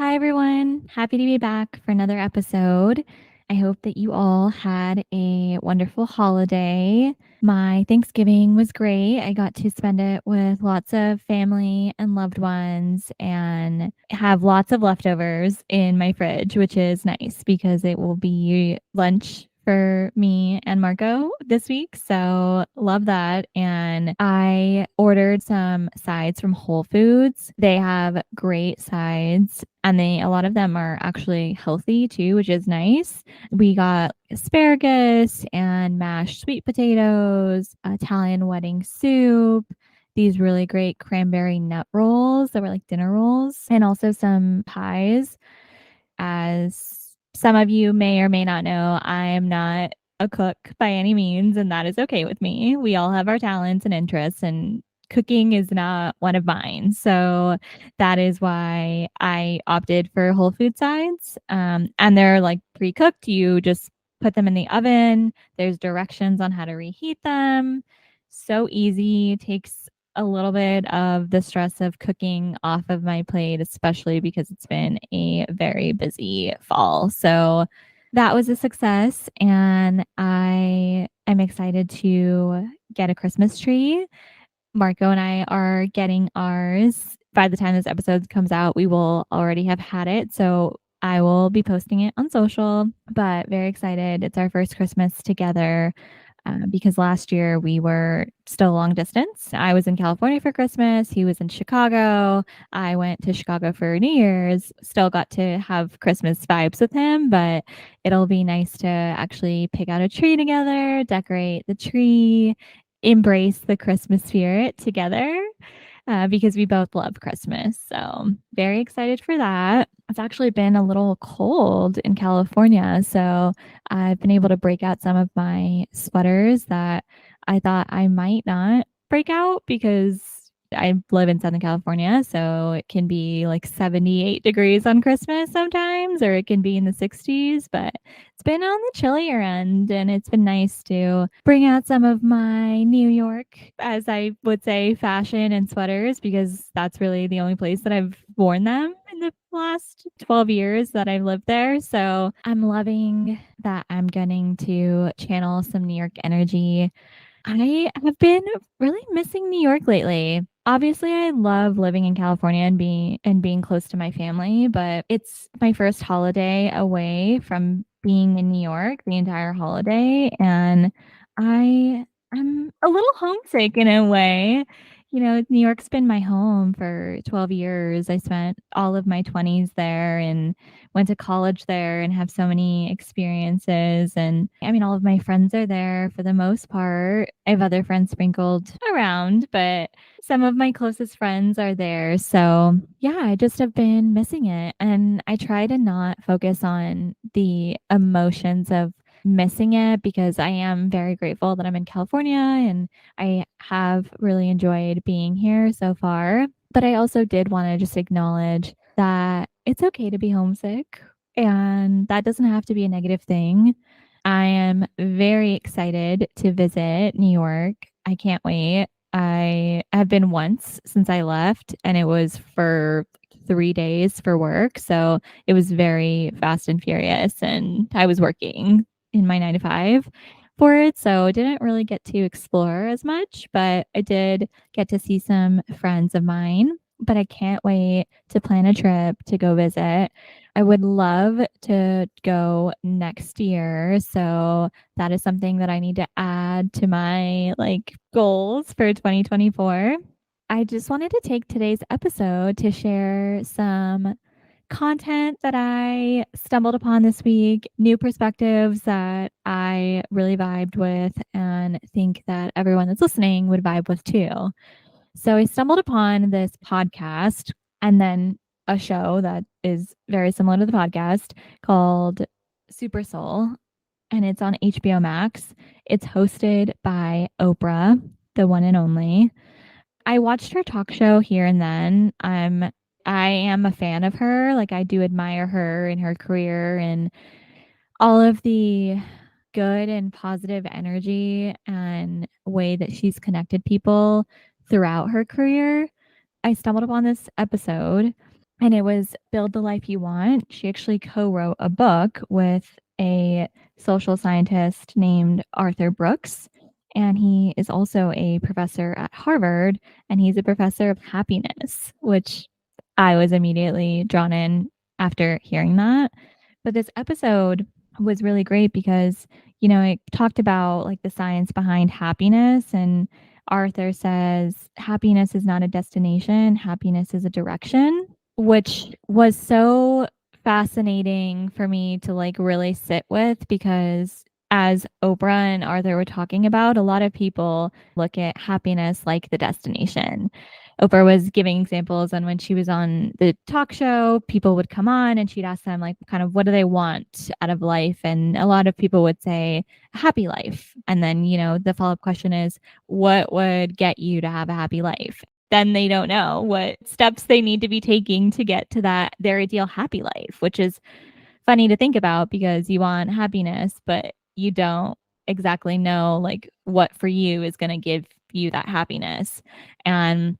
Hi, everyone. Happy to be back for another episode. I hope that you all had a wonderful holiday. My Thanksgiving was great. I got to spend it with lots of family and loved ones and have lots of leftovers in my fridge, which is nice because it will be lunch for me and Marco this week. So love that. And I ordered some sides from Whole Foods. They have great sides and a lot of them are actually healthy too, which is nice. We got asparagus and mashed sweet potatoes, Italian wedding soup, these really great cranberry nut rolls that were like dinner rolls, and also some pies. As some of you may or may not know, I am not a cook by any means, and that is okay with me. We all have our talents and interests, and cooking is not one of mine. So that is why I opted for whole food sides. And they're like pre cooked. You just put them in the oven, there's directions on how to reheat them. So easy, takes a little bit of the stress of cooking off of my plate, especially because it's been a very busy fall. So that was a success. And I am excited to get a Christmas tree. Marco and I are getting ours. By the time this episode comes out, we will already have had it. So I will be posting it on social, but very excited. It's our first Christmas together because last year we were still long distance. I was in California for Christmas. He was in Chicago. I went to Chicago for New Year's. Still got to have Christmas vibes with him, but it'll be nice to actually pick out a tree together, decorate the tree, embrace the Christmas spirit together because we both love Christmas. So, very excited for that. It's actually been a little cold in California. So, I've been able to break out some of my sweaters that I thought I might not break out because I live in Southern California. So, it can be like 78 degrees on Christmas sometimes, or it can be in the 60s. But it's been on the chillier end, and it's been nice to bring out some of my New York, as I would say, fashion and sweaters, because that's really the only place that I've worn them in the last 12 years that I've lived there. So I'm loving that I'm getting to channel some New York energy. I have been really missing New York lately. Obviously, I love living in California and being close to my family, but it's my first holiday away from being in New York the entire holiday, and I am a little homesick in a way. New York's been my home for 12 years. I spent all of my 20s there and went to college there and have so many experiences. And I mean, all of my friends are there for the most part. I have other friends sprinkled around, but some of my closest friends are there. So, yeah, I just have been missing it. And I try to not focus on the emotions of missing it because I am very grateful that I'm in California and I have really enjoyed being here so far. But I also did want to just acknowledge that it's okay to be homesick and that doesn't have to be a negative thing. I am very excited to visit New York. I can't wait. I have been once since I left, and it was for 3 days for work. So it was very fast and furious, and I was working in my 9 to 5 for it. So I didn't really get to explore as much, but I did get to see some friends of mine. But I can't wait to plan a trip to go visit. I would love to go next year. So that is something that I need to add to my like goals for 2024. I just wanted to take today's episode to share some content that I stumbled upon this week, new perspectives that I really vibed with and think that everyone that's listening would vibe with too. So I stumbled upon this podcast and then a show that is very similar to the podcast called SuperSoul, and it's on HBO Max. It's hosted by Oprah, the one and only. I watched her talk show here and then. I am a fan of her. Like I do admire her and her career and all of the good and positive energy and way that she's connected people throughout her career. I stumbled upon this episode and it was Build the Life You Want. She actually co-wrote a book with a social scientist named Arthur Brooks, and he is also a professor at Harvard, and he's a professor of happiness, which I was immediately drawn in after hearing that. But this episode was really great because, it talked about like the science behind happiness, and Arthur says happiness is not a destination, happiness is a direction, which was so fascinating for me to like really sit with because as Oprah and Arthur were talking about, a lot of people look at happiness like the destination. Oprah was giving examples, and when she was on the talk show, people would come on and she'd ask them like kind of what do they want out of life, and a lot of people would say a happy life. And then, the follow-up question is what would get you to have a happy life? Then they don't know what steps they need to be taking to get to that their ideal happy life, which is funny to think about because you want happiness, but you don't exactly know like what for you is going to give you that happiness. And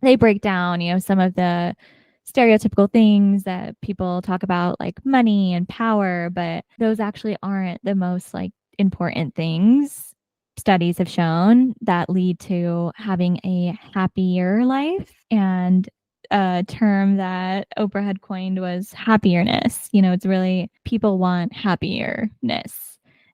they break down, some of the stereotypical things that people talk about, like money and power, but those actually aren't the most like important things. Studies have shown that lead to having a happier life. And a term that Oprah had coined was happierness. It's really people want happierness.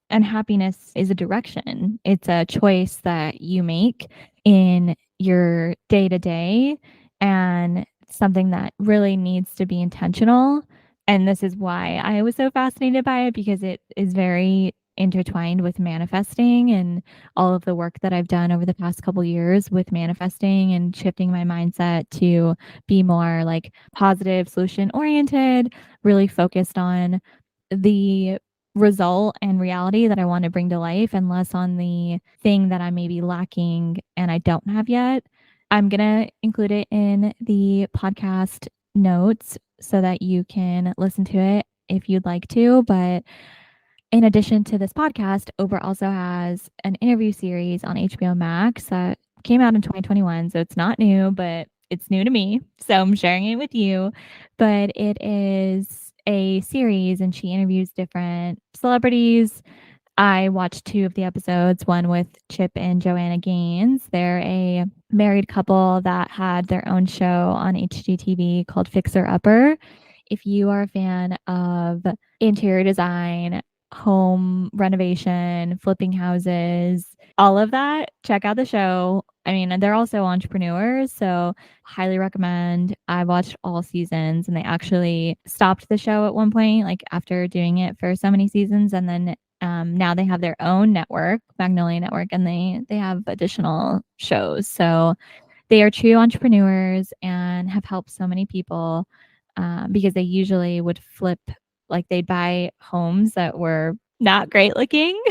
And happiness is a direction. It's a choice that you make in your day to day and something that really needs to be intentional. And this is why I was so fascinated by it because it is very intertwined with manifesting and all of the work that I've done over the past couple years with manifesting and shifting my mindset to be more like positive, solution oriented, really focused on the result and reality that I want to bring to life and less on the thing that I may be lacking and I don't have yet. I'm going to include it in the podcast notes so that you can listen to it if you'd like to. But in addition to this podcast, Oprah also has an interview series on HBO Max that came out in 2021. So it's not new, but it's new to me. So I'm sharing it with you. But it is a series and she interviews different celebrities. I watched two of the episodes, one with Chip and Joanna Gaines. They're a married couple that had their own show on HGTV called Fixer Upper. If you are a fan of interior design, home renovation, flipping houses, all of that, check out the show. I mean, they're also entrepreneurs, so highly recommend. I watched all seasons and they actually stopped the show at one point, like after doing it for so many seasons. And then now they have their own network, Magnolia Network, and they have additional shows. So they are true entrepreneurs and have helped so many people because they usually would flip, like they'd buy homes that were not great looking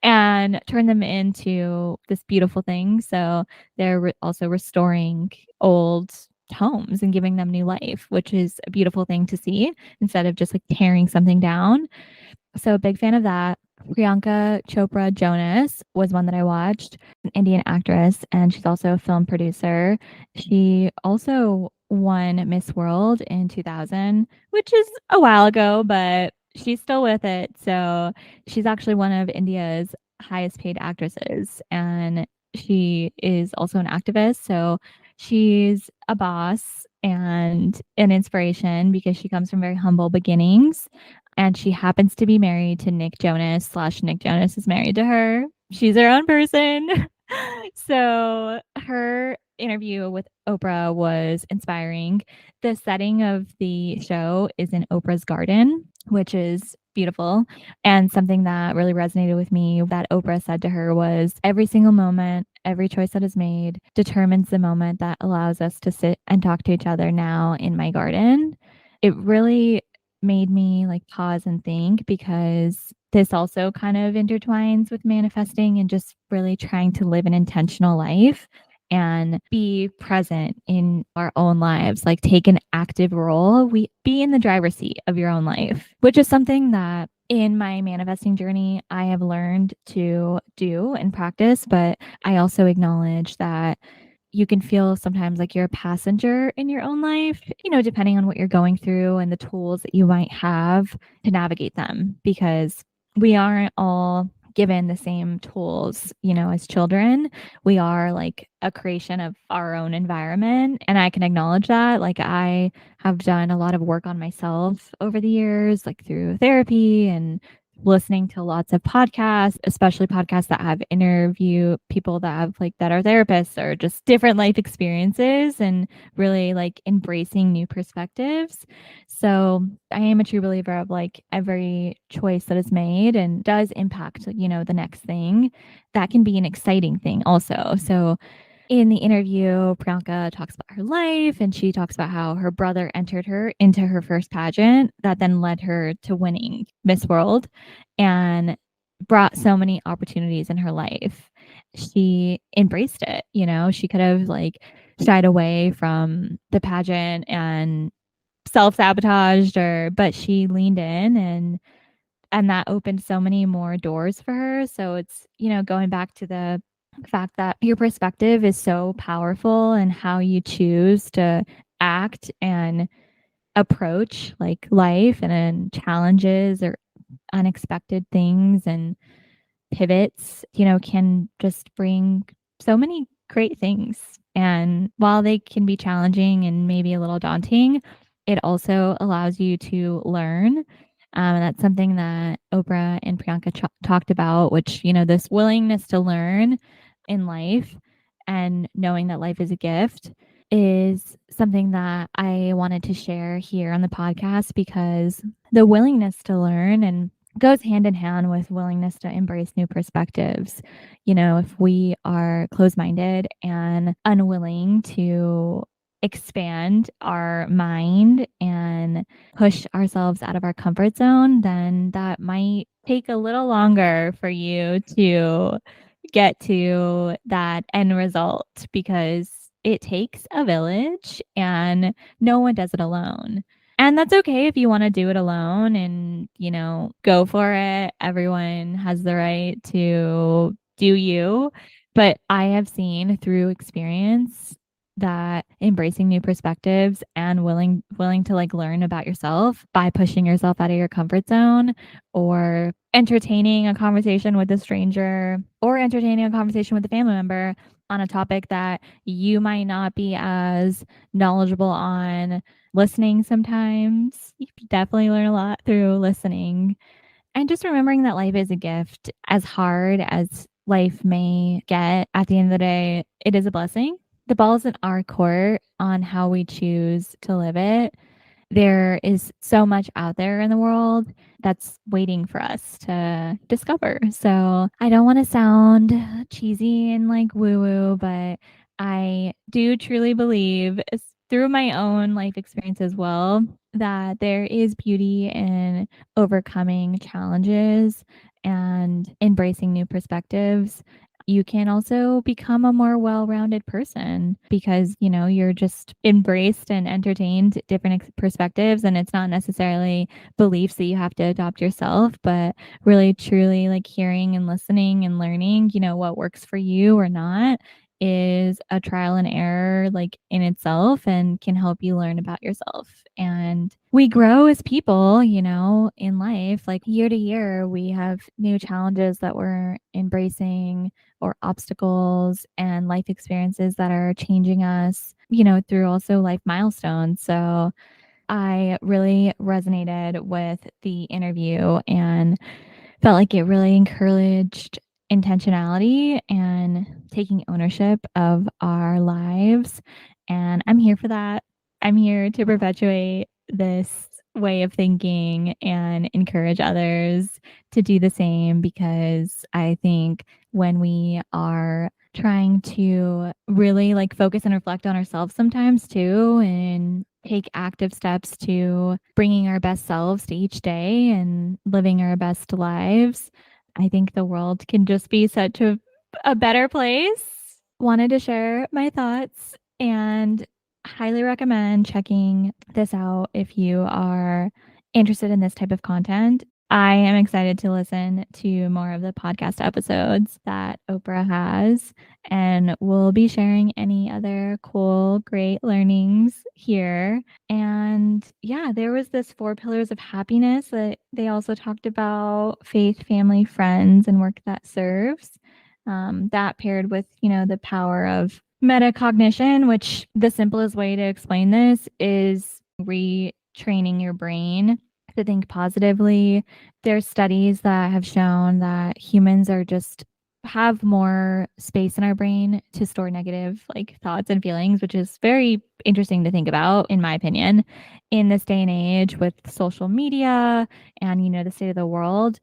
and turn them into this beautiful thing. So they're also restoring old homes and giving them new life, which is a beautiful thing to see instead of just like tearing something down. So a big fan of that. Priyanka Chopra Jonas was one that I watched, an Indian actress, and she's also a film producer. She also won Miss World in 2000, which is a while ago, but she's still with it. So she's actually one of India's highest paid actresses, and she is also an activist. So she's a boss and an inspiration because she comes from very humble beginnings and she happens to be married to Nick Jonas slash Nick Jonas is married to her. She's her own person. So her interview with Oprah was inspiring. The setting of the show is in Oprah's garden, which is beautiful. And something that really resonated with me that Oprah said to her was every single moment, every choice that is made determines the moment that allows us to sit and talk to each other now in my garden. It really made me like pause and think because this also kind of intertwines with manifesting and just really trying to live an intentional life and be present in our own lives, like take an active role. We be in the driver's seat of your own life, which is something that in my manifesting journey, I have learned to do and practice. But I also acknowledge that you can feel sometimes like you're a passenger in your own life, depending on what you're going through and the tools that you might have to navigate them because we aren't all given the same tools, as children. We are like a creation of our own environment. And I can acknowledge that. Like, I have done a lot of work on myself over the years, like through therapy and listening to lots of podcasts, especially podcasts that have interview people that have like that are therapists or just different life experiences and really like embracing new perspectives. So I am a true believer of like every choice that is made and does impact, the next thing. That can be an exciting thing also. So in the interview, Priyanka talks about her life and she talks about how her brother entered her into her first pageant that then led her to winning Miss World and brought so many opportunities in her life. She embraced it, she could have like shied away from the pageant and self-sabotaged but she leaned in and that opened so many more doors for her. So it's, going back to the fact that your perspective is so powerful and how you choose to act and approach like life and challenges or unexpected things and pivots, can just bring so many great things. And while they can be challenging and maybe a little daunting, it also allows you to learn. And that's something that Oprah and Priyanka talked about, which, this willingness to learn in life and knowing that life is a gift is something that I wanted to share here on the podcast because the willingness to learn and goes hand in hand with willingness to embrace new perspectives. If we are closed minded and unwilling to expand our mind and push ourselves out of our comfort zone, then that might take a little longer for you to get to that end result because it takes a village and no one does it alone. And that's okay if you wanna do it alone and, go for it. Everyone has the right to do you. But I have seen through experience that embracing new perspectives and willing to, like, learn about yourself by pushing yourself out of your comfort zone or entertaining a conversation with a stranger or entertaining a conversation with a family member on a topic that you might not be as knowledgeable on. Listening sometimes. You can definitely learn a lot through listening. And just remembering that life is a gift. As hard as life may get, at the end of the day, it is a blessing. The ball's in our court on how we choose to live it. There is so much out there in the world that's waiting for us to discover. So I don't want to sound cheesy and like woo woo, but I do truly believe through my own life experience as well that there is beauty in overcoming challenges and embracing new perspectives. You can also become a more well-rounded person because, you're just embraced and entertained different perspectives and it's not necessarily beliefs that you have to adopt yourself, but really truly like hearing and listening and learning, what works for you or not is a trial and error like in itself and can help you learn about yourself. And we grow as people, in life. Like year to year, we have new challenges that we're embracing or obstacles and life experiences that are changing us, through also life milestones. So I really resonated with the interview and felt like it really encouraged intentionality and taking ownership of our lives. And I'm here for that. I'm here to perpetuate this way of thinking and encourage others to do the same because I think when we are trying to really like focus and reflect on ourselves sometimes too and take active steps to bringing our best selves to each day and living our best lives, I think the world can just be such a better place. Wanted to share my thoughts and highly recommend checking this out if you are interested in this type of content. I am excited to listen to more of the podcast episodes that Oprah has, and we'll be sharing any other cool, great learnings here. And yeah, there was this four pillars of happiness that they also talked about: faith, family, friends, and work that serves. That paired with, the power of metacognition, which the simplest way to explain this is retraining your brain to think positively. There's studies that have shown that humans are just have more space in our brain to store negative like thoughts and feelings, which is very interesting to think about, in my opinion, in this day and age with social media and the state of the world.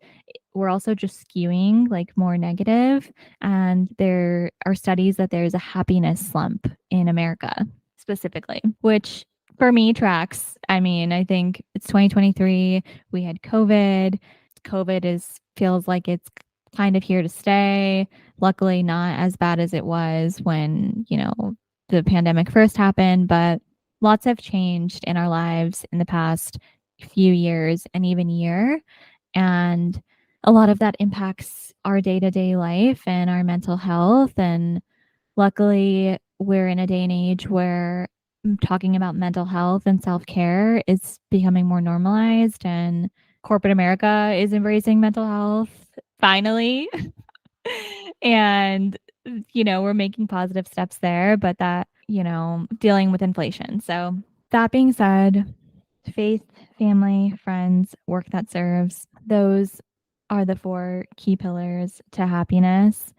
We're also just skewing like more negative, and there are studies that there's a happiness slump in America specifically, which for me tracks. I mean, I think it's 2023. We had COVID. COVID is feels like it's kind of here to stay. Luckily, not as bad as it was when, the pandemic first happened, but lots have changed in our lives in the past few years and even year. And a lot of that impacts our day to day life and our mental health. And luckily, we're in a day and age where talking about mental health and self care is becoming more normalized, and corporate America is embracing mental health finally. And, we're making positive steps there, but that, dealing with inflation. So, that being said, faith, family, friends, work that serves, those are the four key pillars to happiness.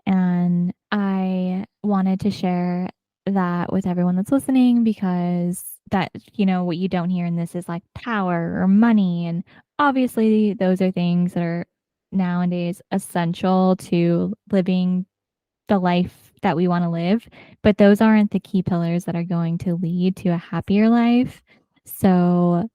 And I wanted to share that with everyone that's listening, because that, what you don't hear in this is like power or money. And obviously, those are things that are nowadays essential to living the life that we want to live. But those aren't the key pillars that are going to lead to a happier life. So,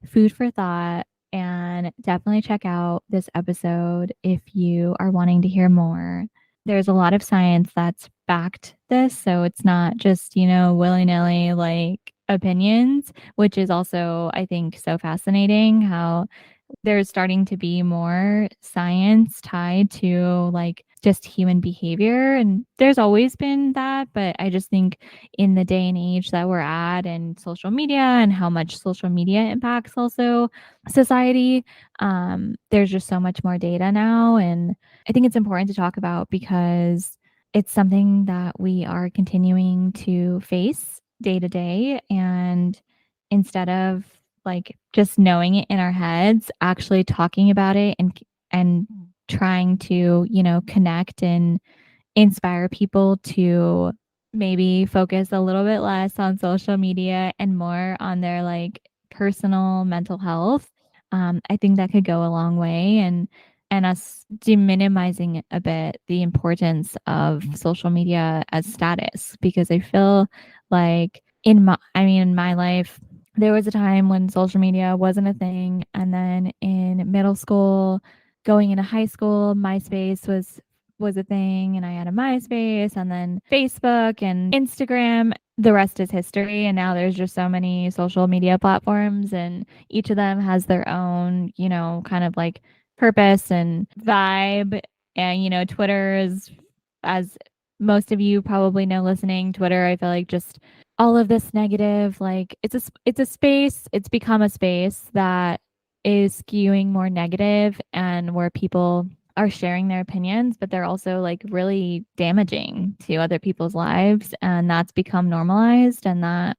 food for thought. And definitely check out this episode if you are wanting to hear more. There's a lot of science that's backed this. So it's not just, willy nilly like opinions, which is also, I think, so fascinating how there's starting to be more science tied to like just human behavior. And there's always been that. But I just think in the day and age that we're at, and social media and how much social media impacts also society, there's just so much more data now. And I think it's important to talk about because it's something that we are continuing to face day to day. And instead of like just knowing it in our heads, actually talking about it and trying to, connect and inspire people to maybe focus a little bit less on social media and more on their like personal mental health. I think that could go a long way, and us deminimizing a bit the importance of social media as status, because I feel like in my life, there was a time when social media wasn't a thing, and then in middle school, going into high school, MySpace was a thing, and I had a MySpace and then Facebook and Instagram. The rest is history, and now there's just so many social media platforms, and each of them has their own, kind of like purpose and vibe. And Twitter is, as most of you probably know listening, Twitter, I feel like just all of this negative, like it's a space, it's become a space that is skewing more negative, and where people are sharing their opinions, but they're also like really damaging to other people's lives. And that's become normalized. And that,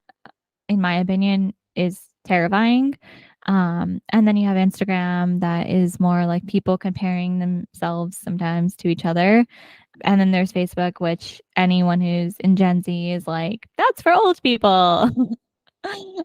in my opinion, is terrifying. And then you have Instagram, that is more like people comparing themselves sometimes to each other. And then there's Facebook, which anyone who's in Gen Z is like, that's for old people.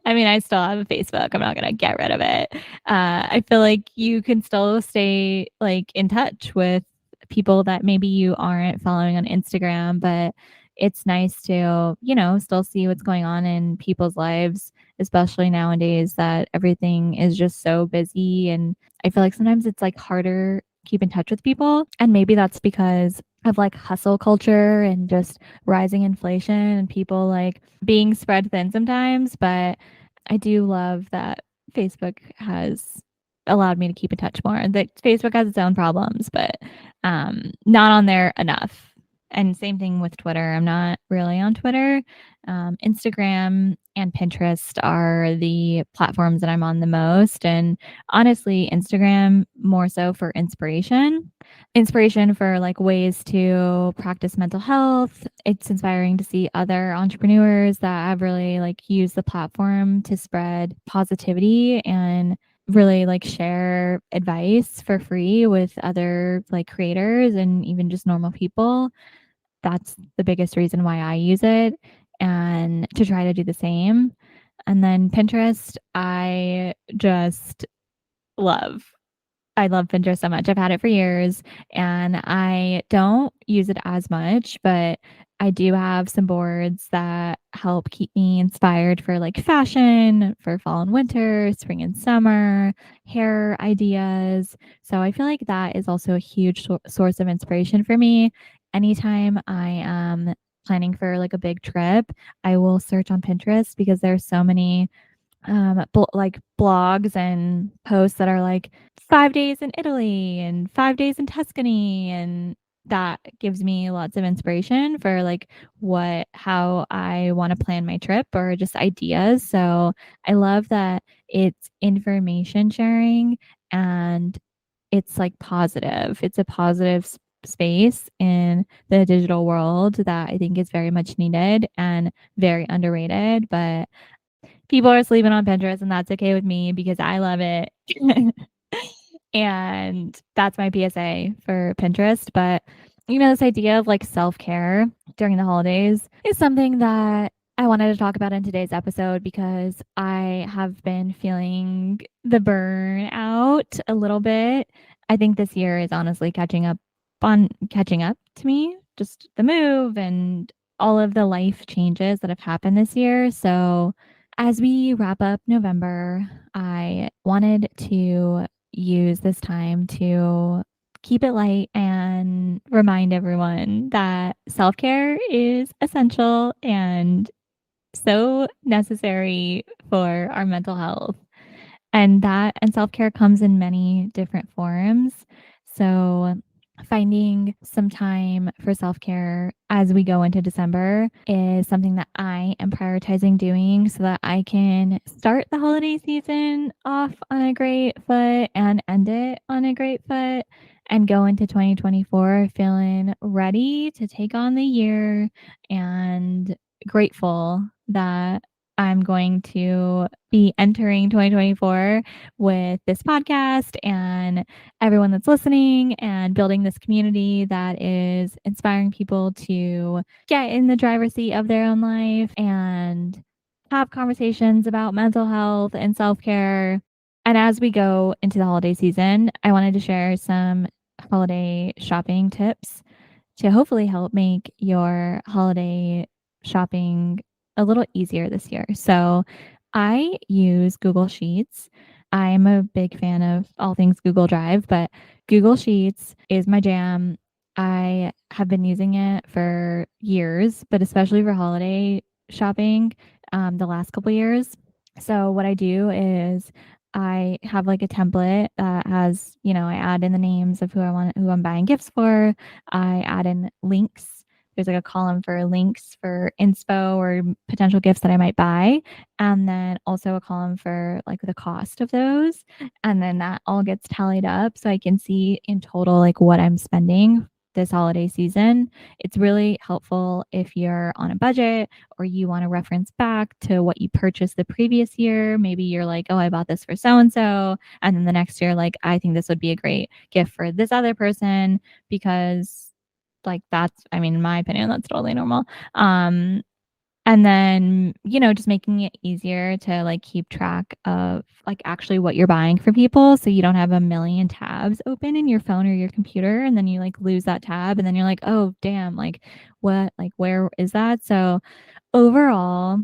I mean, I still have a Facebook. I'm not gonna get rid of it. I feel like you can still stay like in touch with people that maybe you aren't following on Instagram, but it's nice to, still see what's going on in people's lives, especially nowadays that everything is just so busy. And I feel like sometimes it's like harder to keep in touch with people. And maybe that's because of like hustle culture and just rising inflation and people like being spread thin sometimes. But I do love that Facebook has allowed me to keep in touch more. That Facebook has its own problems, but not on there enough. And same thing with Twitter. I'm not really on Twitter. Instagram and Pinterest are the platforms that I'm on the most. And honestly, Instagram more so for inspiration for like ways to practice mental health. It's inspiring to see other entrepreneurs that have really like used the platform to spread positivity and really like share advice for free with other like creators and even just normal people. That's the biggest reason why I use it and to try to do the same. And then Pinterest, just love. I love Pinterest so much. I've had it for years and I don't use it as much, but I do have some boards that help keep me inspired for like fashion, for fall and winter, spring and summer, hair ideas. So I feel like that is also a huge source of inspiration for me. Anytime I am planning for like a big trip, I will search on Pinterest because there's so many like blogs and posts that are like 5 days in Italy and 5 days in Tuscany. And that gives me lots of inspiration for like how I want to plan my trip or just ideas. So I love that it's information sharing and it's like positive. It's a positive space in the digital world that I think is very much needed and very underrated. But people are sleeping on Pinterest, and that's okay with me because I love it. And that's my PSA for Pinterest. But, this idea of like self care during the holidays is something that I wanted to talk about in today's episode because I have been feeling the burnout a little bit. I think this year is honestly catching up to me, just the move and all of the life changes that have happened this year. So, as we wrap up November, I wanted to use this time to keep it light and remind everyone that self care is essential and so necessary for our mental health. And self-care comes in many different forms. So finding some time for self-care as we go into December is something that I am prioritizing doing so that I can start the holiday season off on a great foot and end it on a great foot and go into 2024 feeling ready to take on the year and grateful that I'm going to be entering 2024 with this podcast and everyone that's listening and building this community that is inspiring people to get in the driver's seat of their own life and have conversations about mental health and self care. And as we go into the holiday season, I wanted to share some holiday shopping tips to hopefully help make your holiday shopping a little easier this year. So I use Google Sheets. I'm a big fan of all things Google Drive, but Google Sheets is my jam. I have been using it for years, but especially for holiday shopping the last couple years. So what I do is I have like a template that has, I add in the names of who I'm buying gifts for. I add in links. There's like a column for links for inspo or potential gifts that I might buy. And then also a column for like the cost of those. And then that all gets tallied up so I can see in total like what I'm spending this holiday season. It's really helpful if you're on a budget or you want to reference back to what you purchased the previous year. Maybe you're like, oh, I bought this for so and so. And then the next year, like, I think this would be a great gift for this other person because like in my opinion, that's totally normal. And then, just making it easier to like keep track of like actually what you're buying for people so you don't have a million tabs open in your phone or your computer and then you like lose that tab and then you're like, "Oh, damn, like what like where is that?" So, overall,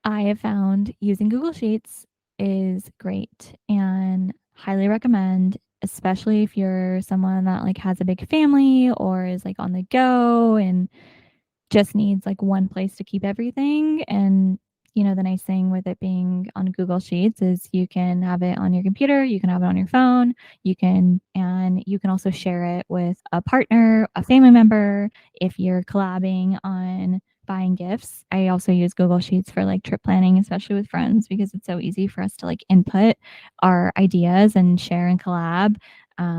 I have found using Google Sheets is great and highly recommend, especially if you're someone that like has a big family or is like on the go and just needs like one place to keep everything and the nice thing with it being on Google Sheets is you can have it on your computer, you can have it on your phone, you can also share it with a partner, a family member, if you're collabing on buying gifts. I also use Google Sheets for like trip planning, especially with friends, because it's so easy for us to like input our ideas and share and collab.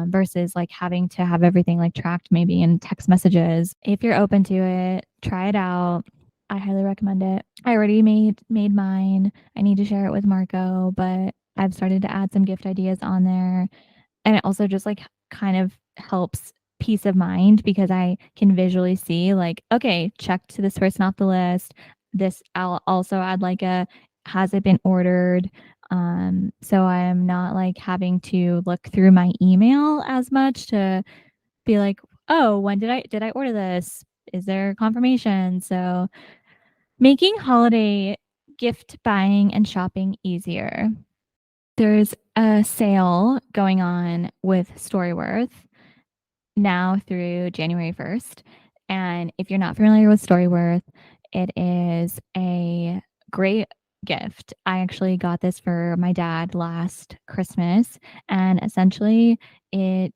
Versus like having to have everything like tracked maybe in text messages. If you're open to it, try it out. I highly recommend it. I already made mine. I need to share it with Marco, but I've started to add some gift ideas on there. And it also just like kind of helps peace of mind because I can visually see like, okay, checked this person off the list. This I'll also add like a has it been ordered? So I am not like having to look through my email as much to be like, oh, when did I order this? Is there confirmation? So making holiday gift buying and shopping easier. There's a sale going on with Storyworth now through January 1st. And if you're not familiar with Storyworth, it is a great gift. I actually got this for my dad last Christmas, and essentially it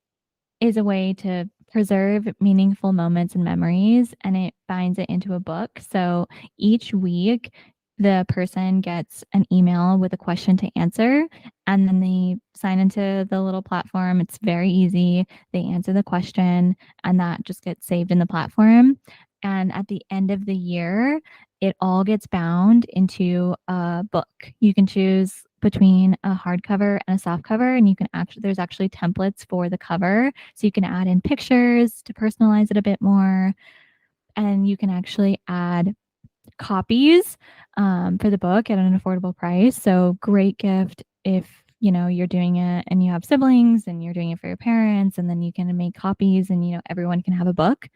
is a way to preserve meaningful moments and memories, and it binds it into a book. So each week, the person gets an email with a question to answer, and then they sign into the little platform. It's very easy. They answer the question, and that just gets saved in the platform. And at the end of the year, it all gets bound into a book. You can choose between a hardcover and a soft cover, and you can there's actually templates for the cover, so you can add in pictures to personalize it a bit more, and you can actually add copies for the book at an affordable price. So great gift if you're doing it and you have siblings and you're doing it for your parents, and then you can make copies and everyone can have a book.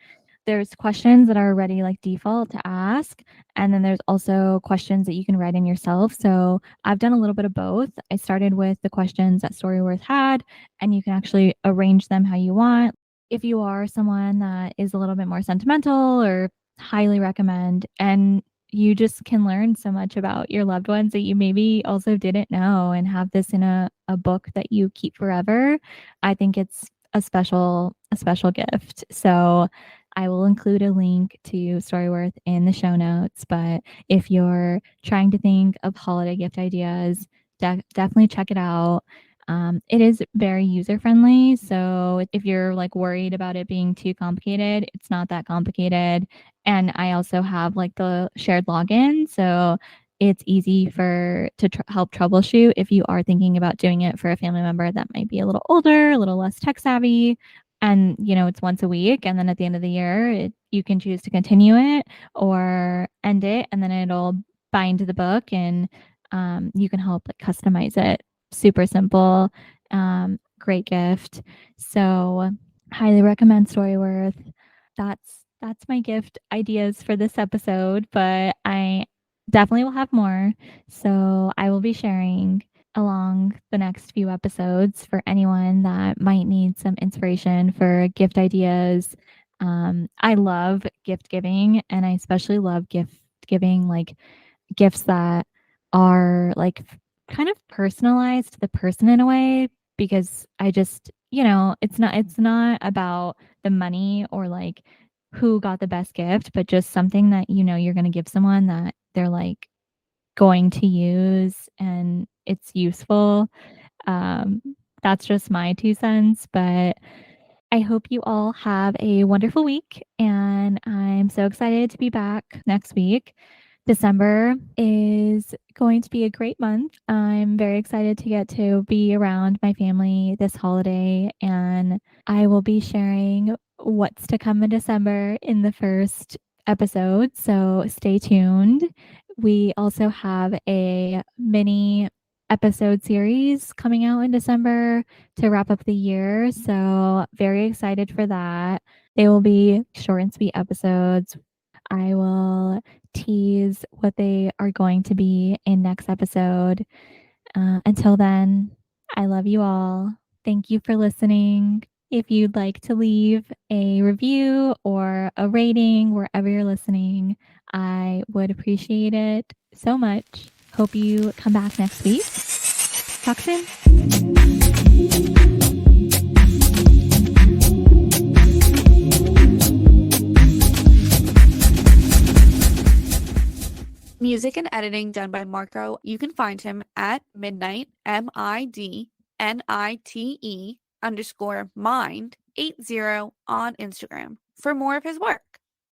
There's questions that are already like default to ask, and then there's also questions that you can write in yourself. So I've done a little bit of both. I started with the questions that Storyworth had, and you can actually arrange them how you want. If you are someone that is a little bit more sentimental, or highly recommend, and you just can learn so much about your loved ones that you maybe also didn't know, and have this in a book that you keep forever. I think it's a special gift. So I will include a link to Storyworth in the show notes. But if you're trying to think of holiday gift ideas, definitely check it out. It is very user friendly. So if you're like worried about it being too complicated, it's not that complicated. And I also have like the shared login. So it's easy to help troubleshoot if you are thinking about doing it for a family member that might be a little older, a little less tech savvy. And it's once a week, and then at the end of the year you can choose to continue it or end it, and then it'll bind to the book, and you can help like customize it. Super simple. Great gift. So highly recommend Storyworth. That's my gift ideas for this episode, but I definitely will have more. So I will be sharing along the next few episodes for anyone that might need some inspiration for gift ideas. I love gift giving, and I especially love gift giving like gifts that are like kind of personalized to the person in a way, because I just, it's not about the money or like who got the best gift, but just something that you're going to give someone that they're like going to use and it's useful. Um, that's just my 2 cents, but I hope you all have a wonderful week, and I'm so excited to be back next week. December is going to be a great month. I'm very excited to get to be around my family this holiday, and I will be sharing what's to come in December in the first episode. So stay tuned. We also have a mini episode series coming out in December to wrap up the year. So, very excited for that. They will be short and sweet episodes. I will tease what they are going to be in next episode. Until then, I love you all. Thank you for listening. If you'd like to leave a review or a rating wherever you're listening, I would appreciate it so much. Hope you come back next week. Talk soon. Music and editing done by Marco. You can find him at midnight, MIDNITE_mind80 on Instagram for more of his work.